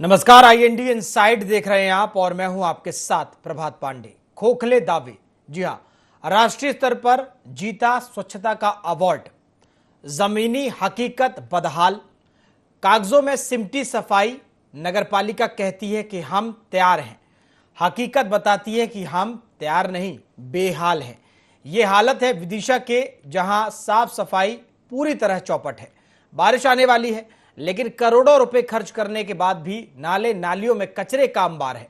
नमस्कार, IND inside देख रहे हैं आप और मैं हूं आपके साथ प्रभात पांडे। खोखले दावे, जी हां, राष्ट्रीय स्तर पर जीता स्वच्छता का अवार्ड, जमीनी हकीकत बदहाल, कागजों में सिमटी सफाई। नगरपालिका कहती है कि हम तैयार हैं, हकीकत बताती है कि हम तैयार नहीं, बेहाल हैं। ये हालत है विदिशा के, जहां साफ सफाई पूरी तरह चौपट है। बारिश आने वाली है, लेकिन करोड़ों रुपए खर्च करने के बाद भी नाले नालियों में कचरे का अंबार है।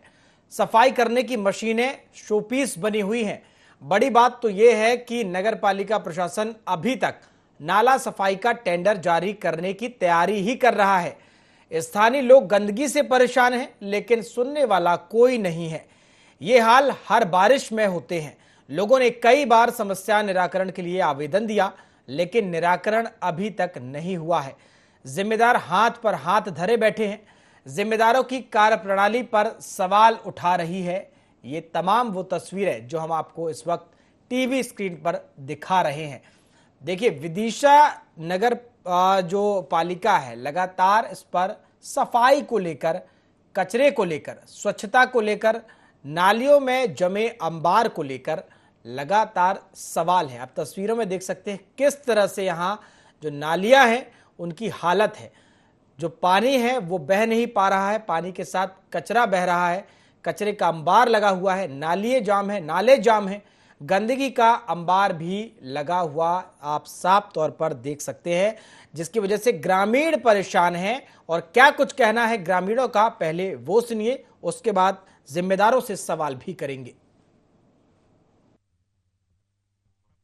सफाई करने की मशीनें शोपीस बनी हुई हैं। बड़ी बात तो यह है कि नगर पालिका प्रशासन अभी तक नाला सफाई का टेंडर जारी करने की तैयारी ही कर रहा है। स्थानीय लोग गंदगी से परेशान हैं, लेकिन सुनने वाला कोई नहीं है। ये हाल हर बारिश में होते हैं। लोगों ने कई बार समस्या निराकरण के लिए आवेदन दिया, लेकिन निराकरण अभी तक नहीं हुआ है। जिम्मेदार हाथ पर हाथ धरे बैठे हैं। जिम्मेदारों की कार्यप्रणाली पर सवाल उठा रही है। ये तमाम वो तस्वीरें जो हम आपको इस वक्त टीवी स्क्रीन पर दिखा रहे हैं। देखिए, विदिशा नगर जो पालिका है, लगातार इस पर सफाई को लेकर, कचरे को लेकर, स्वच्छता को लेकर, नालियों में जमे अंबार को लेकर लगातार सवाल है। आप तस्वीरों में देख सकते हैं किस तरह से यहाँ जो नालियां हैं उनकी हालत है। जो पानी है वो बह नहीं पा रहा है, पानी के साथ कचरा बह रहा है, कचरे का अंबार लगा हुआ है, नालियां जाम है, नाले जाम है, गंदगी का अंबार भी लगा हुआ आप साफ तौर पर देख सकते हैं, जिसकी वजह से ग्रामीण परेशान हैं। और क्या कुछ कहना है ग्रामीणों का, पहले वो सुनिए, उसके बाद जिम्मेदारों से सवाल भी करेंगे।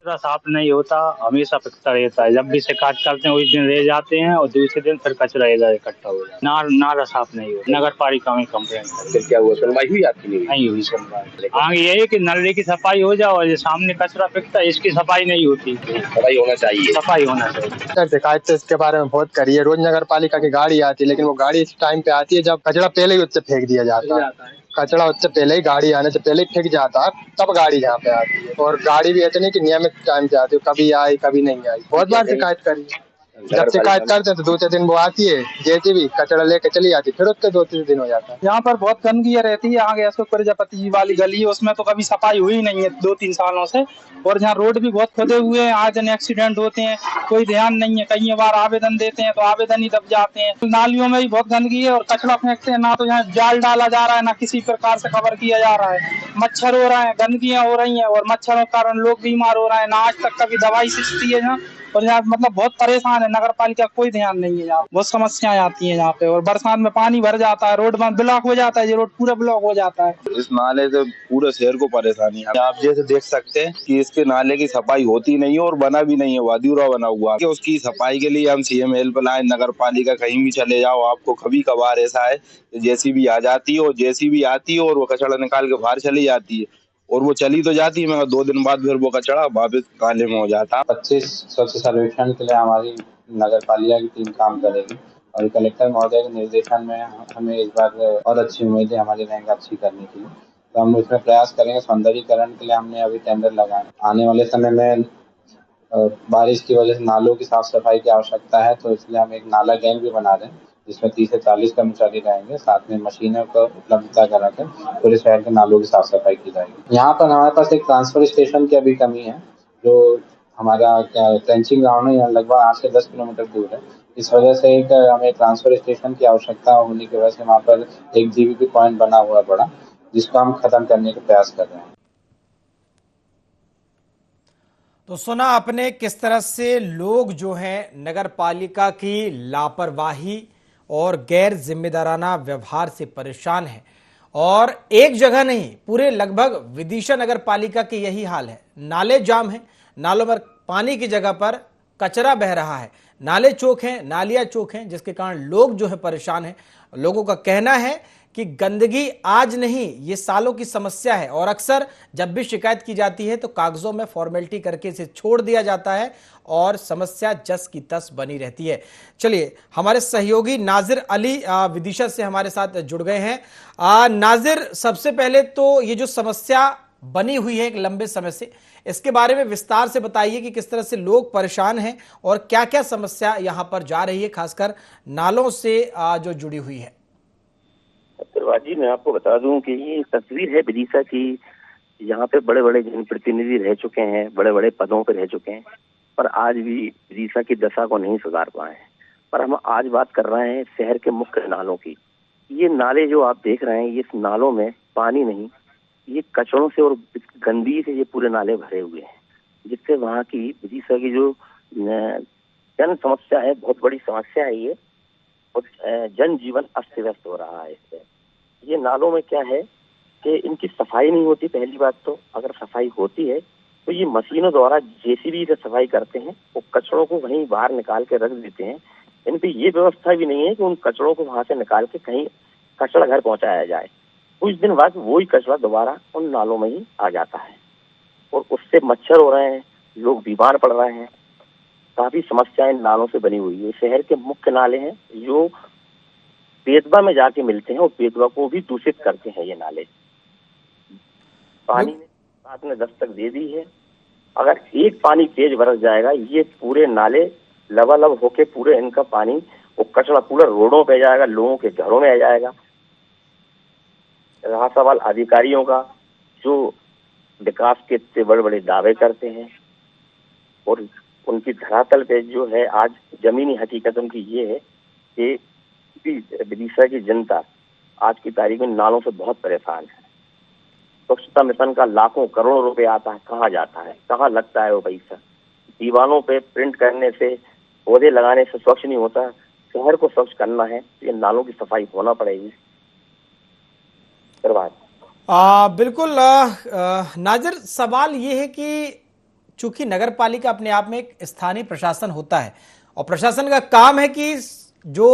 साफ नहीं होता, हमेशा फिकता रहता है। जब भी शिकायत करते हैं उस दिन रह जाते हैं और दूसरे दिन फिर कचरा इधर इकट्ठा हो जाता है। नाला साफ नहीं होता। नगर पालिका में कंप्लेंट फिर क्या हुआ, सुनवाई हुई आपकी? नहीं हुई सुनवाई। आगे यही है कि नल्ले की सफाई हो जाए और ये सामने कचरा फिकता है, इसकी सफाई नहीं होती। सफाई होना चाहिए, सफाई होना चाहिए। शिकायत तो इसके बारे में बहुत करी है। रोज नगर पालिका की गाड़ी आती है, लेकिन वो गाड़ी इस टाइम पे आती है जब कचरा पहले ही उससे फेंक दिया जाता है। कचरा उससे पहले ही, गाड़ी आने से पहले ही फेंक जाता है, तब गाड़ी यहाँ पे आती है। और गाड़ी भी ऐसे नहीं कि नियमित टाइम पे आती है, कभी आई कभी नहीं आई। बहुत बार शिकायत करी है। जब शिकायत करते हैं तो दूसरे दिन वो आती है, जैसे भी कचरा लेके चली जाती, फिर उसके 2-3 दिन हो जाता है। यहाँ पर बहुत गंदगी रहती है। आगे अशोक प्रजापति जी वाली गली है, उसमें तो कभी सफाई हुई नहीं है 2-3 सालों से। और यहाँ रोड भी बहुत खुदे हुए हैं, आज एक्सीडेंट होते हैं, कोई ध्यान नहीं है। कई बार आवेदन देते हैं तो आवेदन ही दब जाते हैं। नालियों में भी बहुत गंदगी है और कचरा फेंकते हैं, ना तो यहाँ जाल डाला जा रहा है, ना किसी प्रकार से कवर किया जा रहा है। मच्छर हो रहा है, गंदगियां हो रही है और मच्छरों के कारण लोग बीमार हो रहे हैं। ना आज तक कभी दवाई सिस्ती है यहाँ, और यहाँ मतलब बहुत परेशान है। नगर पालिका कोई ध्यान नहीं है। यहाँ बहुत समस्याएं आती हैं यहाँ पे। और बरसात में पानी भर जाता है, रोड में ब्लॉक हो जाता है, ये रोड पूरा ब्लॉक हो जाता है। इस नाले से पूरे शहर को परेशानी है। आप जैसे देख सकते हैं कि इसके नाले की सफाई होती नहीं है और बना भी नहीं है, अधूरा बना हुआ है। उसकी सफाई के लिए हम सीएम हेल्पलाइन, नगर पालिका, कहीं भी चले जाओ, आपको कभी कभार ऐसा है जेसीबी आ जाती है और जेसीबी आती है और वो कचरा निकाल के बाहर चली जाती है और वो चली तो जाती है, मगर 2 दिन बाद फिर वो कचरा वापस नाले में हो जाता है। 25 स्वच्छ सर्वेक्षण के लिए हमारी नगर पालिका की टीम काम करेगी और कलेक्टर महोदय के निर्देशन में हमें इस बार और अच्छी उम्मीद है हमारी रैंक अच्छी करने के लिए। तो हम इसमें प्रयास करेंगे। सौंदर्यीकरण के लिए हमने अभी टेंडर लगाए। आने वाले समय में बारिश की वजह से नालों की साफ सफाई की आवश्यकता है, तो इसलिए हम एक नाला गैंग भी बना रहे हैं, जिसमें 30 से 40 कर्मचारी रहेंगे। साथ में मशीनों को उपलब्धता कराकर पूरे शहर के नालों की साफ सफाई की जाएगी। यहाँ पर हमारे पास एक ट्रांसफर स्टेशन की अभी कमी है, जो हमारा ट्रेंचिंग ग्राउंड है, यहाँ लगभग 8 से 10 किलोमीटर दूर है। इस वजह से एक हमें ट्रांसफर स्टेशन की आवश्यकता होने की वजह से वहाँ पर एक जीबीपी पॉइंट बना हुआ है बड़ा, जिसको हम खत्म करने का प्रयास कर रहे हैं। तो सुना आपने किस तरह से लोग जो हैं नगर पालिका की लापरवाही और गैर जिम्मेदाराना व्यवहार से परेशान हैं। और एक जगह नहीं, पूरे लगभग विदिशा नगर पालिका के यही हाल है। नाले जाम हैं, नालों पर पानी की जगह पर कचरा बह रहा है, नाले चौक हैं, नालियां चौक हैं, जिसके कारण लोग जो है परेशान हैं। लोगों का कहना है कि गंदगी आज नहीं, ये सालों की समस्या है और अक्सर जब भी शिकायत की जाती है तो कागजों में फॉर्मेलिटी करके इसे छोड़ दिया जाता है और समस्या जस की तस बनी रहती है। चलिए, हमारे सहयोगी नाजिर अली विदिशा से हमारे साथ जुड़ गए हैं। नाजिर, सबसे पहले तो ये जो समस्या बनी हुई है एक लंबे समय से, इसके बारे में विस्तार से बताइए कि किस तरह से लोग परेशान हैं और क्या क्या समस्या यहां पर जा रही है, खासकर नालों से जो जुड़ी हुई है। प्रभात जी, मैं आपको बता दूं कि ये तस्वीर है विदिशा की। यहाँ पे बड़े बड़े जनप्रतिनिधि रह चुके हैं, बड़े बड़े पदों पर रह चुके हैं, पर आज भी विदिशा की दशा को नहीं सुधार पाए हैं। पर हम आज बात कर रहे हैं शहर के मुख्य नालों की। ये नाले जो आप देख रहे हैं, ये इस नालों में पानी नहीं, ये कचड़ों से और गंदगी से ये पूरे नाले भरे हुए हैं, जिससे वहाँ की विदिशा की जो जन समस्या है, बहुत बड़ी समस्या है ये, और जनजीवन अस्त व्यस्त हो रहा है इससे। ये नालों में क्या है कि इनकी सफाई नहीं होती। पहली बात तो अगर सफाई होती है तो ये मशीनों द्वारा जेसीबी से सफाई करते हैं, वो कचड़ों को वहीं बाहर निकाल के रख देते हैं। इन पे ये व्यवस्था भी नहीं है कि उन कचड़ों को वहां से निकाल के कहीं कचड़ा घर पहुंचाया जाए। कुछ दिन बाद वही कचड़ा दोबारा उन नालों में ही आ जाता है और उससे मच्छर हो रहे हैं, लोग बीमार पड़ रहे हैं। काफी समस्याएं नालों से बनी हुई है। शहर के मुख्य नाले हैं जो बेतवा में जाके मिलते हैं और बेतवा को भी दूषित करते हैं ये नाले। पानी ने रात में दस्तक दे दी है। अगर एक पानी तेज बरस जाएगा, ये पूरे नाले लबालब होके पूरे इनका पानी, वो कचरा पूरा रोडों पे जाएगा, लोगों के घरों में आ जाएगा। रहा सवाल अधिकारियों का, जो विकास के इतने बड़े बड़े दावे करते हैं और उनकी धरातल पे जो है आज जमीनी हकीकत उनकी ये है कि विदिशा की जनता आज की तारीख में नालों से बहुत परेशान है। स्वच्छता मिशन का लाखों करोड़ों रुपए आता है, कहाँ जाता है, कहाँ लगता है वो पैसा? दीवारों पे प्रिंट करने से, पौधे लगाने से स्वच्छ नहीं होता। शहर को स्वच्छ करना है तो ये नालों की सफाई होना पड़ेगी। बिल्कुल नाजिर, सवाल ये है कि चूंकि नगर पालिका अपने आप में एक स्थानीय प्रशासन होता है और प्रशासन का काम है कि जो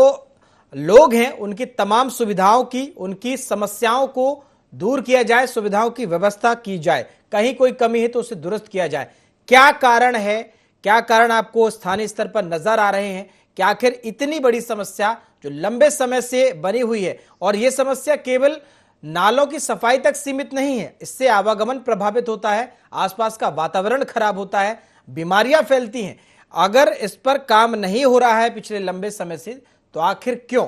लोग हैं उनकी तमाम सुविधाओं की, उनकी समस्याओं को दूर किया जाए, सुविधाओं की व्यवस्था की जाए, कहीं कोई कमी है तो उसे दुरुस्त किया जाए। क्या कारण है, क्या कारण आपको स्थानीय स्तर पर नजर आ रहे हैं कि आखिर इतनी बड़ी समस्या जो लंबे समय से बनी हुई है, और यह समस्या केवल नालों की सफाई तक सीमित नहीं है, इससे आवागमन प्रभावित होता है, आसपास का वातावरण खराब होता है, बीमारियां फैलती हैं। अगर इस पर काम नहीं हो रहा है पिछले लंबे समय से, तो आखिर क्यों?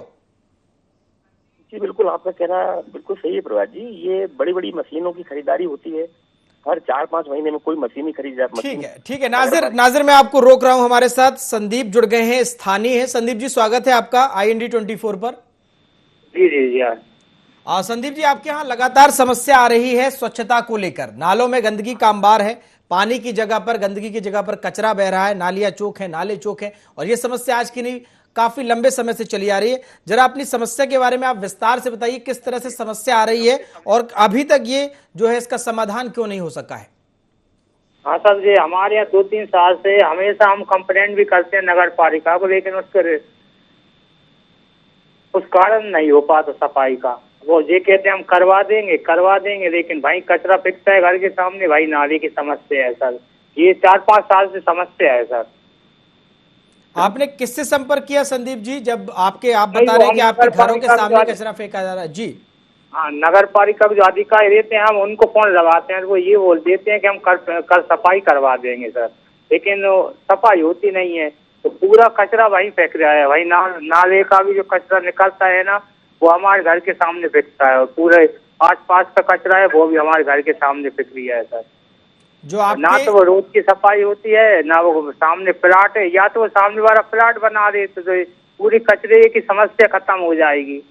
जी बिल्कुल, आपका कहना बिल्कुल सही है प्रभात जी। ये बड़ी बड़ी मशीनों की खरीदारी होती है, हर 4-5 महीने में कोई मशीन ही खरीद जाती है। ठीक है नाजिर मैं आपको रोक रहा हूं। हमारे साथ संदीप जुड़ गए हैं, स्थानीय है। संदीप जी, स्वागत है आपका IND 24 पर। जी संदीप जी, आपके यहाँ लगातार समस्या आ रही है स्वच्छता को लेकर। नालों में गंदगी का अंबार है, पानी की जगह पर, गंदगी की जगह पर कचरा बह रहा है, नालियां चौक है, नाले चौक है, और ये समस्या आज की नहीं, काफी लंबे समय से चली आ रही है। जरा अपनी समस्या के बारे में आप विस्तार से बताइए, किस तरह से समस्या आ रही है और अभी तक ये जो है इसका समाधान क्यों नहीं हो सका है? हाँ सर जी, हमारे यहाँ 2-3 साल से हमेशा हम कंप्लेंट भी करते हैं नगर पालिका को, लेकिन उस कारण नहीं हो पाता सफाई का। वो ये कहते हैं हम करवा देंगे, लेकिन भाई कचरा फेंकता है घर के सामने, भाई नाले की समस्या है सर। ये 4-5 साल से समस्या है सर। आपने किससे संपर्क किया संदीप जी, जब आप बता रहे हैं कि आपके घरों के सामने कचरा फेंका जा रहा है? जी हाँ, नगर पालिका के जो अधिकारी रहते हैं, हम उनको फोन लगाते हैं, वो ये बोल देते हैं कि हम कर सफाई करवा देंगे सर, लेकिन सफाई होती नहीं है। तो पूरा कचरा वहीं फेंक रहा है भाई। नाले का भी जो कचरा निकलता है ना, वो हमारे घर के सामने फेंकता है, और पूरे आसपास का कचरा है वो भी हमारे घर के सामने फेंक लिया है सर। जो आपके... ना तो वो रोड की सफाई होती है, ना वो सामने प्लाट है, या तो वो सामने वाला प्लाट बना दे तो पूरी कचरे की समस्या खत्म हो जाएगी।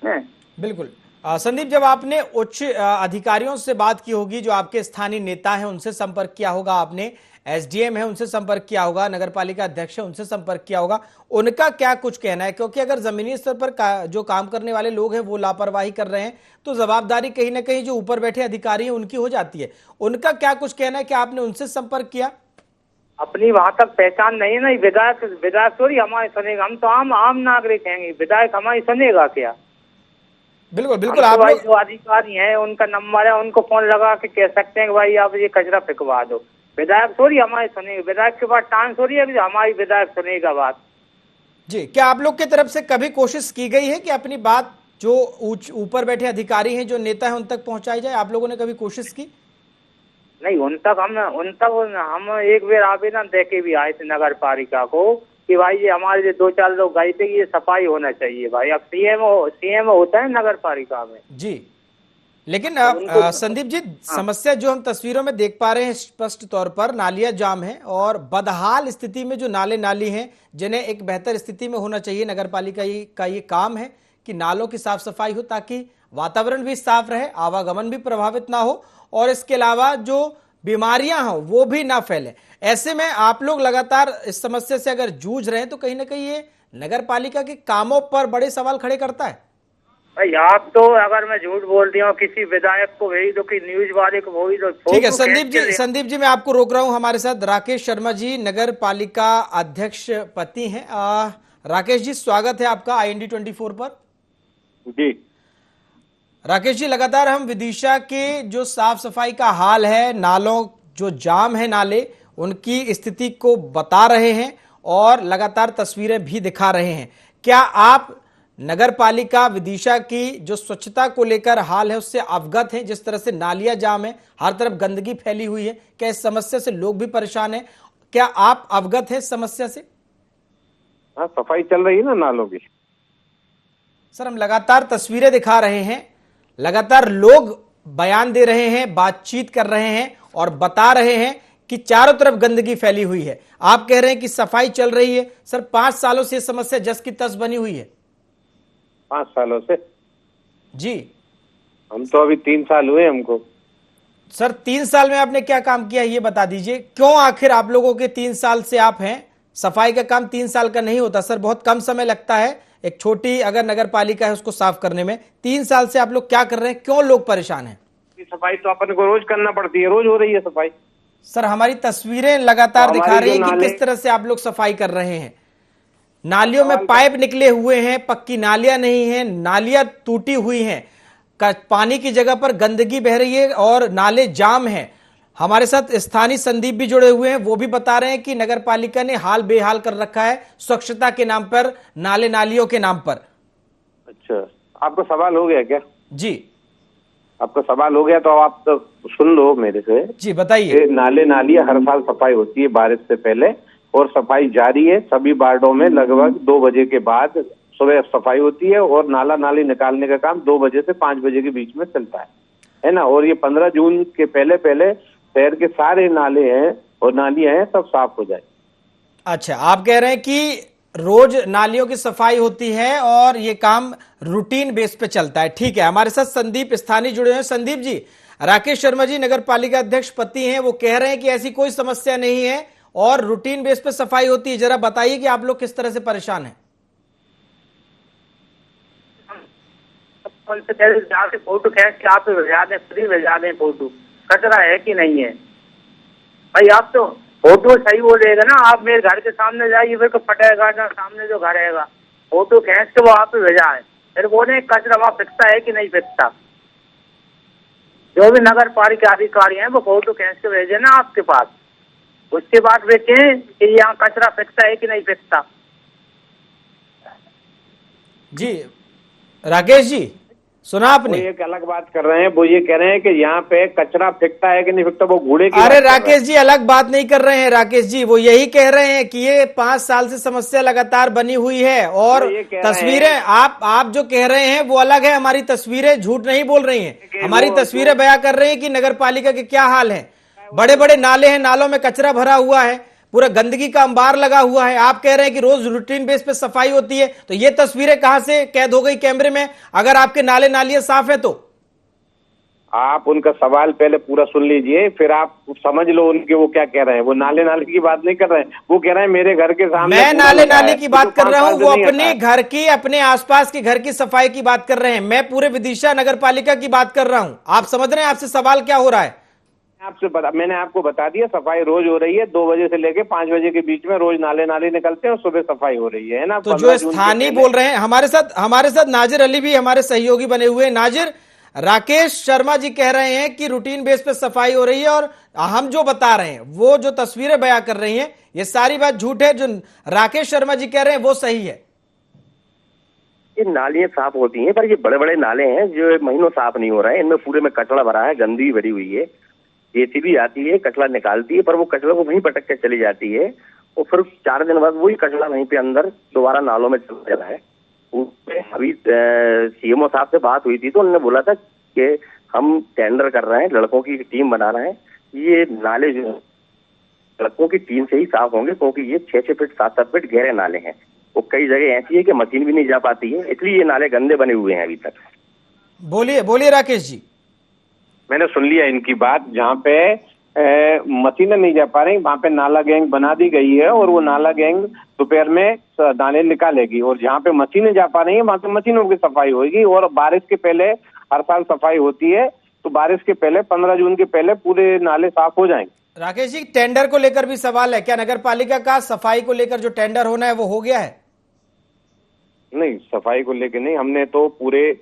बिल्कुल संदीप, जब आपने उच्च अधिकारियों से बात की होगी, जो आपके स्थानीय नेता हैं उनसे संपर्क किया होगा आपने, SDM है उनसे संपर्क किया होगा, नगर पालिका अध्यक्ष है उनसे संपर्क किया होगा, उनका क्या कुछ कहना है? क्योंकि अगर जमीनी स्तर पर जो काम करने वाले लोग हैं वो लापरवाही कर रहे हैं, तो जवाबदारी कहीं ना कहीं जो ऊपर बैठे अधिकारी हैं उनकी हो जाती है। उनका क्या कुछ कहना है कि आपने उनसे संपर्क किया? अपनी वहां तक पहचान नहीं है ना, विधायक थोड़ी हमारी सुनेगा, हम तो आम नागरिक हैं, विधायक हमारी सुनेगा क्या? बिल्कुल आप भाई जो अधिकारी हैं उनका नंबर है, उनको फोन लगा के कह सकते हैं कि भाई आप ये कचरा फेंकवा दो। विधायक थोड़ी हमारी सुनेगा, विधायक के पास टांस थोड़ी है कि हमारी विधायक सुनेगा बात। जी, क्या आप लोग की तरफ से कभी कोशिश की गई है कि अपनी बात जो ऊपर बैठे अधिकारी हैं, जो नेता हैं, उन तक पहुंचाई जाए? आप लोगों ने कभी कोशिश की? नहीं, उन तक हम एक बार आवेदन दे के भी आए थे नगर पालिका को, कि भाई ये हमारे जो 2-4 लोग गए थे कि ये सफाई होना चाहिए भाई। अब सीएम होता है नगर पालिका में जी, लेकिन उनको- संदीप जी, समस्या जो हम तस्वीरों में देख पा रहे हैं स्पष्ट तौर पर नालियां जाम है और बदहाल स्थिति में जो नाले नाली हैं जिन्हें एक बेहतर स्थिति में होना चाहिए। नगर पालिका का ये काम है कि नालों की साफ सफाई हो ताकि वातावरण भी साफ रहे, आवागमन भी प्रभावित ना हो और इसके अलावा जो बीमारियां हो वो भी ना फैले। ऐसे में आप लोग लगातार इस समस्या से अगर जूझ रहे हैं तो कहीं ना कहीं ये नगर पालिका के कामों पर बड़े सवाल खड़े करता है। भाई आप तो अगर मैं झूठ बोल रही हूँ किसी विधायक को भेज दो कि न्यूज वाले को भेज दो। ठीक है संदीप जी मैं आपको रोक रहा हूं। हमारे साथ राकेश शर्मा जी नगर पालिका अध्यक्ष पति हैं। राकेश जी स्वागत है आपका IND 24 पर। जी राकेश जी, लगातार हम विदिशा के जो साफ सफाई का हाल है, नालों जो जाम है नाले, उनकी स्थिति को बता रहे हैं और लगातार तस्वीरें भी दिखा रहे हैं। क्या आप नगर पालिका विदिशा की जो स्वच्छता को लेकर हाल है उससे अवगत हैं? जिस तरह से नालियां जाम है, हर तरफ गंदगी फैली हुई है, क्या इस समस्या से लोग भी परेशान हैं? क्या आप अवगत हैं इस समस्या से? हाँ, सफाई चल रही है ना नालों की। सर, हम लगातार तस्वीरें दिखा रहे हैं, लगातार लोग बयान दे रहे हैं, बातचीत कर रहे हैं और बता रहे हैं कि चारों तरफ गंदगी फैली हुई है। आप कह रहे हैं कि सफाई चल रही है। सर, 5 सालों से समस्या जस की तस बनी हुई है। 5 सालों से? जी, हम तो अभी 3 साल हुए हमको। सर 3 साल में आपने क्या काम किया ये बता दीजिए। क्यों आखिर आप लोगों के 3 साल से आप हैं? सफाई का काम 3 साल का नहीं होता सर, बहुत कम समय लगता है एक छोटी अगर नगर पालिका है उसको साफ करने में। 3 साल से आप लोग क्या कर रहे हैं? क्यों लोग परेशान हैं? सफाई तो अपन को रोज करना पड़ती है, रोज हो रही है सफाई। सर, हमारी तस्वीरें लगातार दिखा रही हैं कि नाले- किस तरह से आप लोग सफाई कर रहे हैं। नालियों में पाइप निकले हुए हैं, पक्की नालियां नहीं हैं, नालियां टूटी हुई हैं, पानी की जगह पर गंदगी बह रही है और नाले जाम हैं। हमारे साथ स्थानीय संदीप भी जुड़े हुए हैं, वो भी बता रहे हैं कि नगर पालिका ने हाल बेहाल कर रखा है स्वच्छता के नाम पर, नाले नालियों के नाम पर। अच्छा, आपको सवाल हो गया क्या? जी, आपका सवाल हो गया तो आप तो सुन लो मेरे से। जी बताइए। नाले नालियां हर साल सफाई होती है बारिश से पहले और सफाई जारी है। सभी वार्डों में लगभग 2 बजे के बाद सुबह सफाई होती है और नाला नाली निकालने का काम 2 बजे से 5 बजे के बीच में चलता है ना। और ये 15 जून के पहले शहर के सारे नाले हैं और नालियां हैं सब साफ हो जाए। अच्छा, आप कह रहे हैं कि रोज नालियों की सफाई होती है और ये काम रूटीन बेस पे चलता है। ठीक है, हमारे साथ संदीप स्थानीय जुड़े हैं। संदीप जी, राकेश शर्मा जी नगर पालिका अध्यक्ष पति हैं, वो कह रहे हैं कि ऐसी कोई समस्या नहीं है और रूटीन बेस पे सफाई होती है। जरा बताइए कि आप लोग किस तरह से परेशान हैं? फोटो खींच के आप भेजा दें, फ्री भेजा दें फोटो। कचरा है कि नहीं है भाई? आप तो फोटो सही बोलेगा ना। आप मेरे घर के सामने जाइए, मेरे को फटेगा ना, सामने जो घर है फोटो खींच के वो आप भेजा है, फिर बोले कचरा वहाँ फिकता है कि नहीं फिकता। जो भी नगर पालिका अधिकारी हैं वो फोटो खींच के भेजे ना आपके पास, उसके बाद वे कहें कि यहाँ कचरा फिकता है कि नहीं फिकता। जी राकेश जी, सुना आपने? वो एक अलग बात कर रहे हैं, वो ये कह रहे हैं कि यहाँ पे कचरा फेंकता है कि नहीं फेंकता, वो कूड़े की अरे राकेश जी, अलग बात नहीं कर रहे हैं। राकेश जी वो यही कह रहे हैं कि ये 5 साल से समस्या लगातार बनी हुई है और तस्वीरें आप जो कह रहे हैं वो अलग है। हमारी तस्वीरें झूठ नहीं बोल रही हैं, हमारी तस्वीरें बयां कर रही हैं कि नगर पालिका के क्या हाल है। बड़े बड़े नाले हैं, नालों में कचरा भरा हुआ है, पूरा गंदगी का अंबार लगा हुआ है। आप कह रहे हैं कि रोज रूटीन बेस पे सफाई होती है, तो ये तस्वीरें कहां से कैद हो गई कैमरे में अगर आपके नाले नालियां साफ है तो? आप उनका सवाल पहले पूरा सुन लीजिए, फिर आप समझ लो उनके वो क्या कह रहे हैं। वो नाले नाले की बात नहीं कर रहे हैं, वो कह रहे हैं मेरे घर के सामने। मैं नाले नाले की बात कर रहा हूं, वो अपने घर की, अपने आसपास के घर की सफाई की बात कर रहे हैं। मैं पूरे विदिशा नगर पालिका की बात कर रहा हूं। आप समझ रहे हैं आपसे सवाल क्या हो रहा है? मैंने आपको बता दिया, सफाई रोज हो रही है। 2 बजे से लेके 5 बजे के बीच में रोज नाले नाले निकलते हैं और सुबह सफाई हो रही है ना। तो जो स्थानीय बोल रहे हैं, हमारे साथ नाजिर अली भी हमारे सहयोगी बने हुए हैं। नाजिर, राकेश शर्मा जी कह रहे हैं कि रूटीन बेस पे सफाई हो रही है और हम जो बता रहे हैं, वो जो तस्वीरें बयां कर रही हैं, ये सारी बात झूठ है। जो राकेश शर्मा जी कह रहे हैं वो सही है। ये नालियां साफ होती हैं, पर ये बड़े बड़े नाले हैं जो महीनों साफ नहीं हो रहा है। इनमें पूरे में कचरा भरा है, गंदगी भरी हुई है। जेसीबी आती है, कचरा निकालती है, पर वो कचरा को वहीं पटक के चली जाती है और फिर 4 दिन बाद वही कचरा वहीं पे अंदर दोबारा नालों में चला जा रहा है। उसमें अभी सीएमओ साहब से बात हुई थी तो उन्होंने बोला था कि हम टेंडर कर रहे हैं, लड़कों की टीम बना रहे हैं, ये नाले जो लड़कों की टीम से ही साफ होंगे, क्योंकि ये 6-6 फीट 7-7 फीट गहरे नाले हैं। वो कई जगह ऐसी है कि मशीन भी नहीं जा पाती है, इसलिए ये नाले गंदे बने हुए हैं अभी तक। बोलिए बोलिए राकेश जी। मैंने सुन लिया इनकी बात। जहाँ पे मशीनें नहीं जा पा रही, वहाँ पे नाला गैंग बना दी गई है और वो नाला गैंग दोपहर में दाने निकालेगी, और जहाँ पे मशीनें जा पा रही है वहाँ पे मशीनों की सफाई होगी। और बारिश के पहले हर साल सफाई होती है, तो बारिश के पहले 15 जून के पहले पूरे नाले साफ हो जाएंगे। राकेश जी, टेंडर को लेकर भी सवाल है, क्या नगर पालिका का सफाई को लेकर जो टेंडर होना है वो हो गया है? नहीं, सफाई को लेकर नहीं, हमने तो पूरे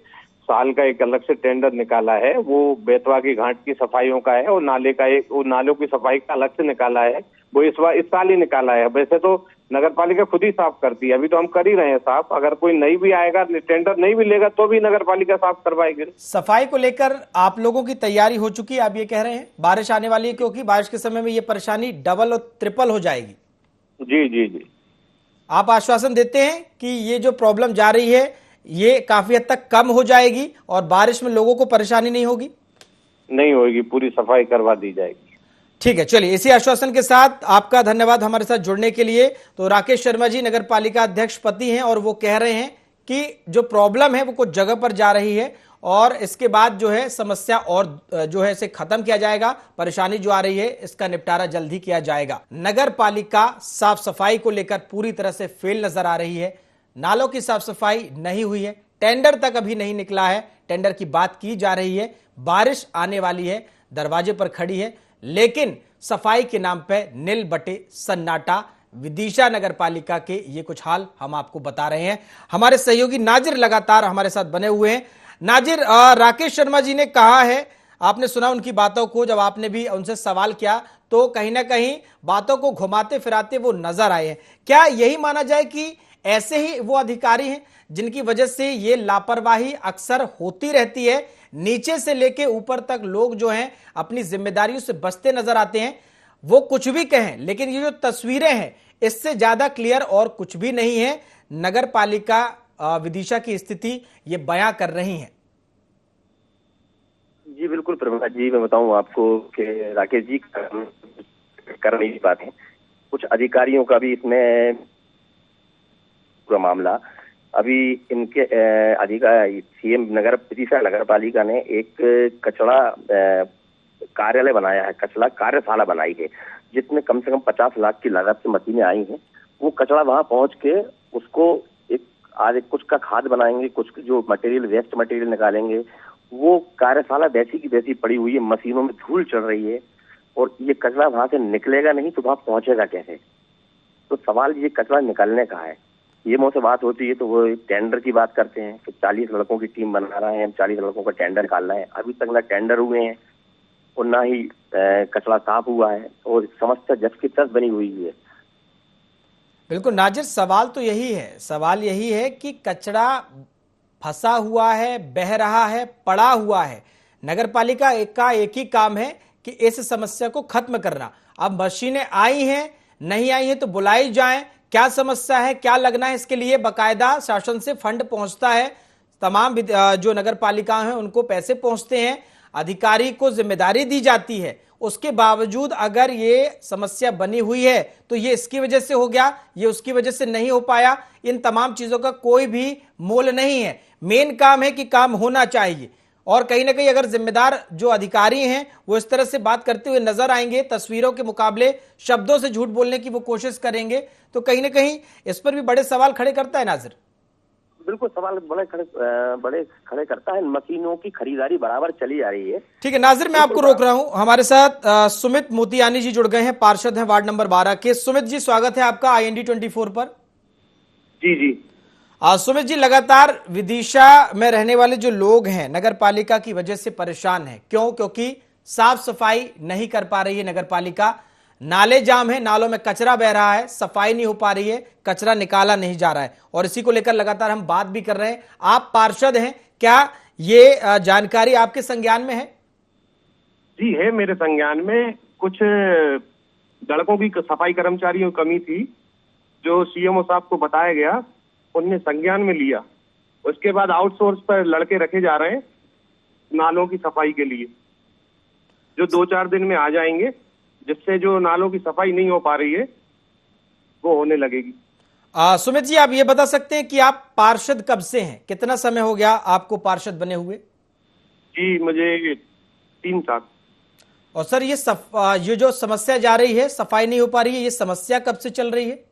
साल का एक अलग से टेंडर निकाला है, वो बेतवा की घाट की सफाइयों का है, और नाले का एक वो नालों की सफाई का अलग से निकाला है, वो इस साल ही निकाला है। वैसे तो नगर पालिका खुद ही साफ करती है, अभी तो हम कर ही रहे हैं साफ। अगर कोई नहीं भी आएगा, टेंडर नहीं भी लेगा तो भी नगर पालिका साफ करवाएगी। सफाई को लेकर आप लोगों की तैयारी हो चुकी है, आप ये कह रहे हैं? बारिश आने वाली है, क्योंकि बारिश के समय में ये परेशानी डबल और ट्रिपल हो जाएगी। जी जी जी, आप आश्वासन देते हैं कि ये जो प्रॉब्लम जा रही है ये काफी हद तक कम हो जाएगी और बारिश में लोगों को परेशानी नहीं होगी? नहीं होगी, पूरी सफाई करवा दी जाएगी। ठीक है, चलिए इसी आश्वासन के साथ आपका धन्यवाद हमारे साथ जुड़ने के लिए। तो राकेश शर्मा जी नगर पालिका अध्यक्ष पति हैं और वो कह रहे हैं कि जो प्रॉब्लम है वो कुछ जगह पर जा रही है और इसके बाद जो है समस्या और जो है इसे खत्म किया जाएगा। परेशानी जो आ रही है इसका निपटारा जल्द ही किया जाएगा। नगर पालिका साफ सफाई को लेकर पूरी तरह से फेल नजर आ रही है। नालों की साफ सफाई नहीं हुई है, टेंडर तक अभी नहीं निकला है, टेंडर की बात की जा रही है, बारिश आने वाली है, दरवाजे पर खड़ी है, लेकिन सफाई के नाम पे नील बटे सन्नाटा। विदिशा नगर पालिका के ये कुछ हाल हम आपको बता रहे हैं। हमारे सहयोगी नाजिर लगातार हमारे साथ बने हुए हैं। नाजिर, राकेश शर्मा जी ने कहा है, आपने सुना उनकी बातों को, जब आपने भी उनसे सवाल किया तो कहीं ना कहीं बातों को घुमाते फिराते वो नजर आए हैं। क्या यही माना जाए कि ऐसे ही वो अधिकारी हैं जिनकी वजह से ये लापरवाही अक्सर होती रहती है? नीचे से लेके ऊपर तक लोग जो हैं अपनी जिम्मेदारियों से बचते नजर आते हैं। वो कुछ भी कहें, लेकिन ये जो तस्वीरें हैं इससे ज्यादा क्लियर और कुछ भी नहीं है। नगर पालिका विदिशा की स्थिति ये बयां कर रही है। जी बिल्कुल प्रभात जी, मैं बताऊं आपको कि राकेश जी कर रही बात है, कुछ अधिकारियों का भी इसमें पूरा मामला। अभी इनके अधिकारी सीएम विदिशा नगर पालिका ने एक कचरा कार्यालय बनाया है, कचरा कार्यशाला बनाई है, जिसमें कम से कम 50 लाख की लागत से मशीनें आई हैं। वो कचरा वहां पहुंच के उसको आज कुछ का खाद बनाएंगे, कुछ जो मटेरियल वेस्ट मटेरियल निकालेंगे। वो कार्यशाला वैसी की वैसी पड़ी हुई है, मशीनों में धूल चढ़ रही है और ये कचरा वहां से निकलेगा नहीं तो वहां पहुंचेगा कैसे? तो सवाल ये कचरा निकालने का है। ये मुझसे बात होती है तो वो टेंडर की बात करते हैं कि 40 लड़कों की टीम बना रहे हैं, 40 लड़कों का टेंडर निकालना है। अभी तक ना टेंडर हुए हैं और ना ही कचरा साफ हुआ है और समस्या जस की तस बनी हुई है। बिल्कुल नाजिर, सवाल तो यही है, सवाल यही है कि कचरा फंसा हुआ है, बह रहा है, पड़ा हुआ है। नगर पालिका का एक ही काम है कि इस समस्या को खत्म करना। अब मशीनें आई हैं, नहीं आई हैं तो बुलाई जाएं, क्या समस्या है, क्या लगना है, इसके लिए बाकायदा शासन से फंड पहुंचता है, तमाम जो नगर पालिका हैं उनको पैसे पहुंचते हैं, अधिकारी को जिम्मेदारी दी जाती है। उसके बावजूद अगर ये समस्या बनी हुई है तो ये इसकी वजह से हो गया, ये उसकी वजह से नहीं हो पाया, इन तमाम चीजों का कोई भी मोल नहीं है। मेन काम है कि काम होना चाहिए और कहीं ना कहीं अगर जिम्मेदार जो अधिकारी हैं वो इस तरह से बात करते हुए नजर आएंगे, तस्वीरों के मुकाबले शब्दों से झूठ बोलने की वो कोशिश करेंगे, तो कहीं ना कहीं इस पर भी बड़े सवाल खड़े करता है नाजिर। बिल्कुल सवाल बड़े खड़े करता है। मशीनों की खरीदारी बराबर चली जा रही है। ठीक है नाजिर, मैं आपको रोक रहा हूं। हमारे साथ सुमित मोतियानी जी जुड़ गए हैं, पार्षद हैं वार्ड नंबर 12 के। सुमित जी, स्वागत है आपका IND 24 पर। जी जी, सुमित जी, लगातार विदिशा में रहने वाले जो लोग हैं नगर पालिका की वजह से परेशान हैं। क्यों? क्योंकि साफ सफाई नहीं कर पा रही है नगर पालिका, नाले जाम है, नालों में कचरा बह रहा है, सफाई नहीं हो पा रही है, कचरा निकाला नहीं जा रहा है और इसी को लेकर लगातार हम बात भी कर रहे हैं। आप पार्षद हैं, क्या ये जानकारी आपके संज्ञान में है? जी है मेरे संज्ञान में। कुछ लड़कों की सफाई कर्मचारियों की कमी थी, जो सीएमओ साहब को बताया गया, उनने संज्ञान में लिया। उसके बाद आउटसोर्स पर लड़के रखे जा रहे हैं नालों की सफाई के लिए, जो 2-4 दिन में आ जाएंगे, जिससे जो नालों की सफाई नहीं हो पा रही है वो होने लगेगी। सुमित जी, आप ये बता सकते हैं कि आप पार्षद कब से हैं? कितना समय हो गया आपको पार्षद बने हुए? जी, मुझे 3 साल। और सर, ये जो समस्या जा रही है, सफाई नहीं हो पा रही है, ये समस्या कब से चल रही है?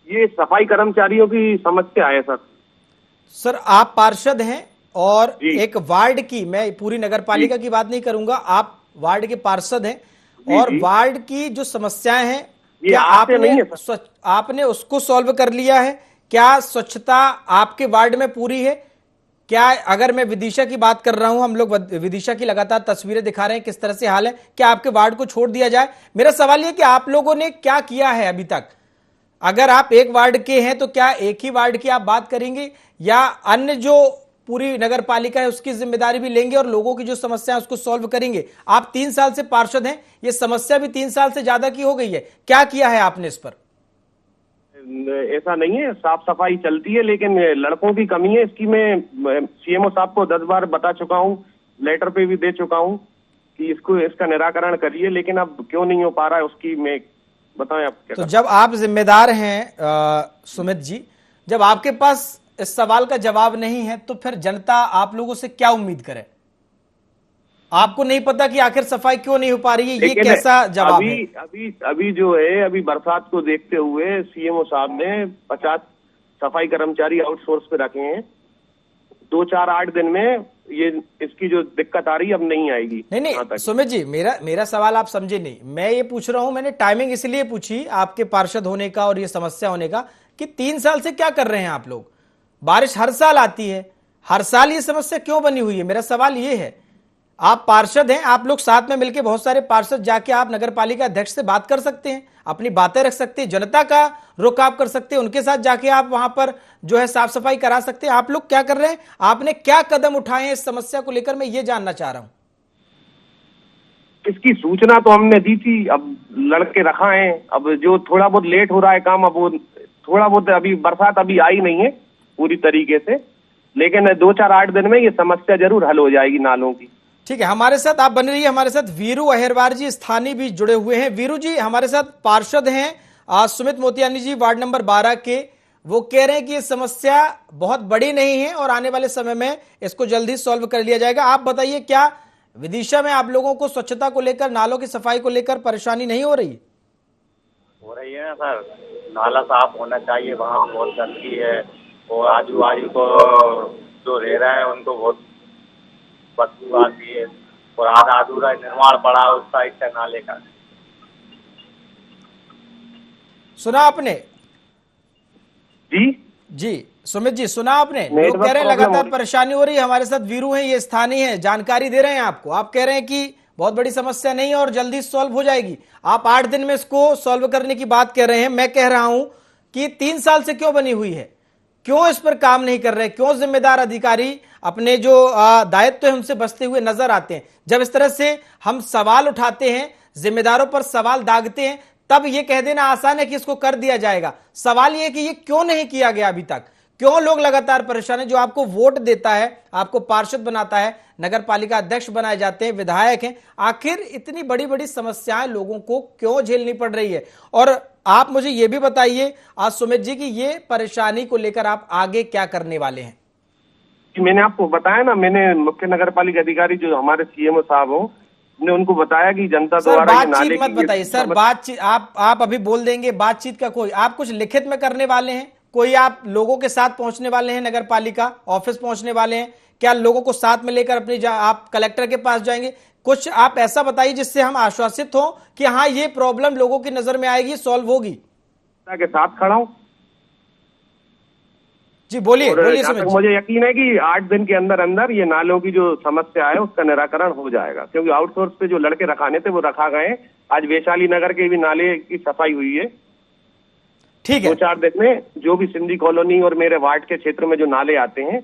ये सफाई कर्मचारियों की समस्या है सर। सर, आप पार्षद हैं और एक वार्ड की, मैं पूरी नगर पालिका की बात नहीं करूंगा, आप वार्ड के पार्षद हैं और वार्ड की जो समस्याएं हैं, क्या आपने उसको सॉल्व कर लिया है? क्या स्वच्छता आपके वार्ड में पूरी है? क्या, अगर मैं विदिशा की बात कर रहा हूं, हम लोग विदिशा की लगातार तस्वीरें दिखा रहे हैं किस तरह से हाल है, क्या आपके वार्ड को छोड़ दिया जाए? मेरा सवाल यह कि आप लोगों ने क्या किया है अभी तक? अगर आप एक वार्ड के हैं तो क्या एक ही वार्ड की आप बात करेंगे या अन्य जो पूरी नगर पालिका है उसकी जिम्मेदारी भी लेंगे और लोगों की जो समस्या है उसको सॉल्व करेंगे? आप 3 साल से पार्षद हैं, ये समस्या भी 3 साल से ज्यादा की हो गई है, क्या किया है आपने इस पर? ऐसा नहीं है, साफ सफाई चलती है, लेकिन लड़कों की कमी है। इसकी मैं सीएमओ साहब को 10 बार बता चुका हूँ, लेटर पे भी दे चुका हूँ कि इसका निराकरण करिए, लेकिन अब क्यों नहीं हो पा रहा है उसकी मैं बताएं आप क्या। तो जब आप जिम्मेदार हैं सुमित जी, जब आपके पास इस सवाल का जवाब नहीं है तो फिर जनता आप लोगों से क्या उम्मीद करे? आपको नहीं पता कि आखिर सफाई क्यों नहीं हो पा रही है, ये कैसा जवाब है? अभी जो है, अभी बरसात को देखते हुए सीएमओ साहब ने 50 सफाई कर्मचारी आउटसोर्स पे रखे हैं। 2-4-8 दिन में ये इसकी जो दिक्कत आ रही है अब नहीं आएगी। नहीं सुमित जी, मेरा सवाल आप समझे नहीं। मैं ये पूछ रहा हूं, मैंने टाइमिंग इसलिए पूछी आपके पार्षद होने का और ये समस्या होने का कि 3 साल से क्या कर रहे हैं आप लोग? बारिश हर साल आती है, हर साल ये समस्या क्यों बनी हुई है? मेरा सवाल ये है, आप पार्षद हैं, आप लोग साथ में मिलकर, बहुत सारे पार्षद जाके आप नगर पालिका अध्यक्ष से बात कर सकते हैं, अपनी बातें रख सकते हैं, जनता का रुख आप कर सकते हैं, उनके साथ जाके आप वहां पर जो है साफ सफाई करा सकते हैं। आप लोग क्या कर रहे हैं? आपने क्या कदम उठाए हैं इस समस्या को लेकर, मैं ये जानना चाह रहा हूं। इसकी सूचना तो हमने दी थी, अब लड़के रखा है, अब जो थोड़ा बहुत लेट हो रहा है काम, अब वो थोड़ा बहुत, अभी बरसात अभी आई नहीं है पूरी तरीके से, लेकिन 2-4-8 दिन में ये समस्या जरूर हल हो जाएगी नालों की। ठीक है, हमारे साथ आप बने रहिए। हमारे साथ वीरू अहिरवार जी स्थानीय भी जुड़े हुए हैं। वीरू जी हमारे साथ पार्षद हैं सुमित मोतियानी जी, वार्ड नंबर 12 के। वो कह रहे हैं कि ये समस्या बहुत बड़ी नहीं है और आने वाले समय में इसको जल्दी सॉल्व कर लिया जाएगा। आप बताइए, क्या विदिशा में आप लोगों को स्वच्छता को लेकर, नालों की सफाई को लेकर परेशानी नहीं हो रही? हो रही है सर, नाला साफ होना चाहिए, वहाँ बहुत गंदगी है और आजू बाजू को जो रह रहे हैं उनको बहुत बदबू आती है और आधा अधूरा निर्माण पड़ा उस साइड से नाले का। सुना आपने? जी सुमित जी, सुना आपने? लोग कह रहे हैं लगातार परेशानी हो रही है। हमारे साथ वीरू हैं, ये स्थानीय है, जानकारी दे रहे हैं आपको। आप कह रहे हैं कि बहुत बड़ी समस्या नहीं है और जल्दी सॉल्व हो जाएगी। आप 8 दिन में इसको सॉल्व करने की बात कह रहे हैं। मैं कह रहा हूं कि 3 साल से क्यों बनी हुई है, क्यों इस पर काम नहीं कर रहे? क्यों जिम्मेदार अधिकारी अपने जो दायित्व है उनसे बचते हुए नजर आते हैं? जब इस तरह से हम सवाल उठाते हैं, जिम्मेदारों पर सवाल दागते हैं, तब ये कह देना आसान है कि इसको कर दिया जाएगा। सवाल ये है कि ये क्यों नहीं किया गया अभी तक? क्यों लोग लगातार परेशान है? जो आपको वोट देता है, आपको पार्षद बनाता है, नगर पालिका अध्यक्ष बनाए जाते हैं, विधायक हैं, आखिर इतनी बड़ी बड़ी समस्याएं लोगों को क्यों झेलनी पड़ रही है? और आप मुझे ये भी बताइए आज सुमित जी, कि ये परेशानी को लेकर आप आगे क्या करने वाले हैं? मैंने आपको बताया ना, मैंने मुख्य नगर पालिका अधिकारी जो हमारे सीएमओ साहब हो, ने उनको बताया कि जनता द्वारा बातचीत मत बताइए सर, बातचीत आप अभी बोल देंगे, बातचीत का कोई, आप कुछ लिखित में करने वाले हैं? कोई आप लोगों के साथ पहुंचने वाले हैं, नगर पालिका ऑफिस पहुंचने वाले हैं? क्या लोगों को साथ में लेकर अपनी आप कलेक्टर के पास जाएंगे? कुछ आप ऐसा बताइए जिससे हम आश्वासित हो कि हाँ, ये प्रॉब्लम लोगों की नजर में आएगी, सॉल्व होगी। के साथ खड़ा हूं जी, बोलिए सुमित। मुझे यकीन है कि 8 दिन के अंदर अंदर ये नालों की जो समस्या है उसका निराकरण हो जाएगा, क्योंकि आउटसोर्स पे जो लड़के रखाने थे वो रखा गए। आज वैशाली नगर के भी नाले की सफाई हुई है। ठीक है, 2-4 दिन में जो भी सिंधी कॉलोनी और मेरे वार्ड के क्षेत्र में जो नाले आते हैं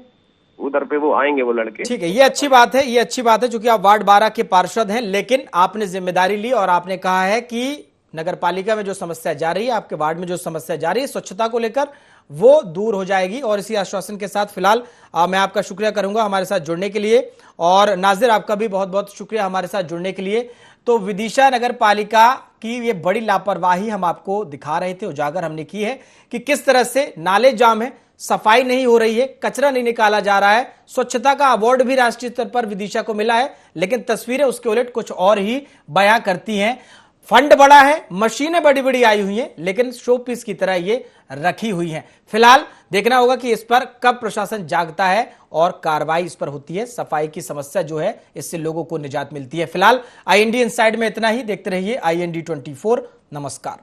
उधर पे वो आएंगे वो लड़के। ठीक है, ये अच्छी बात है, ये अच्छी बात है, क्योंकि आप वार्ड 12 के पार्षद हैं, लेकिन आपने जिम्मेदारी ली और आपने कहा है कि नगर पालिका में जो समस्या जा रही है, आपके वार्ड में जो समस्या जा रही है स्वच्छता को लेकर, वो दूर हो जाएगी। और इसी आश्वासन के साथ फिलहाल मैं आपका शुक्रिया करूंगा हमारे साथ जुड़ने के लिए, और नाजिर आपका भी बहुत बहुत शुक्रिया हमारे साथ जुड़ने के लिए। तो विदिशा नगर पालिका की ये बड़ी लापरवाही हम आपको दिखा रहे थे, उजागर हमने की है कि किस तरह से नाले जाम है, सफाई नहीं हो रही है, कचरा नहीं निकाला जा रहा है। स्वच्छता का अवार्ड भी राष्ट्रीय स्तर पर विदिशा को मिला है, लेकिन तस्वीरें उसके उलट कुछ और ही बयां करती हैं। फंड बड़ा है, मशीनें बड़ी बड़ी आई हुई हैं, लेकिन शो पीस की तरह ये रखी हुई हैं। फिलहाल देखना होगा कि इस पर कब प्रशासन जागता है और कार्रवाई इस पर होती है। सफाई की समस्या जो है, इससे लोगों को निजात मिलती है। फिलहाल IND इनसाइड में इतना ही। देखते रहिए IND 24। नमस्कार।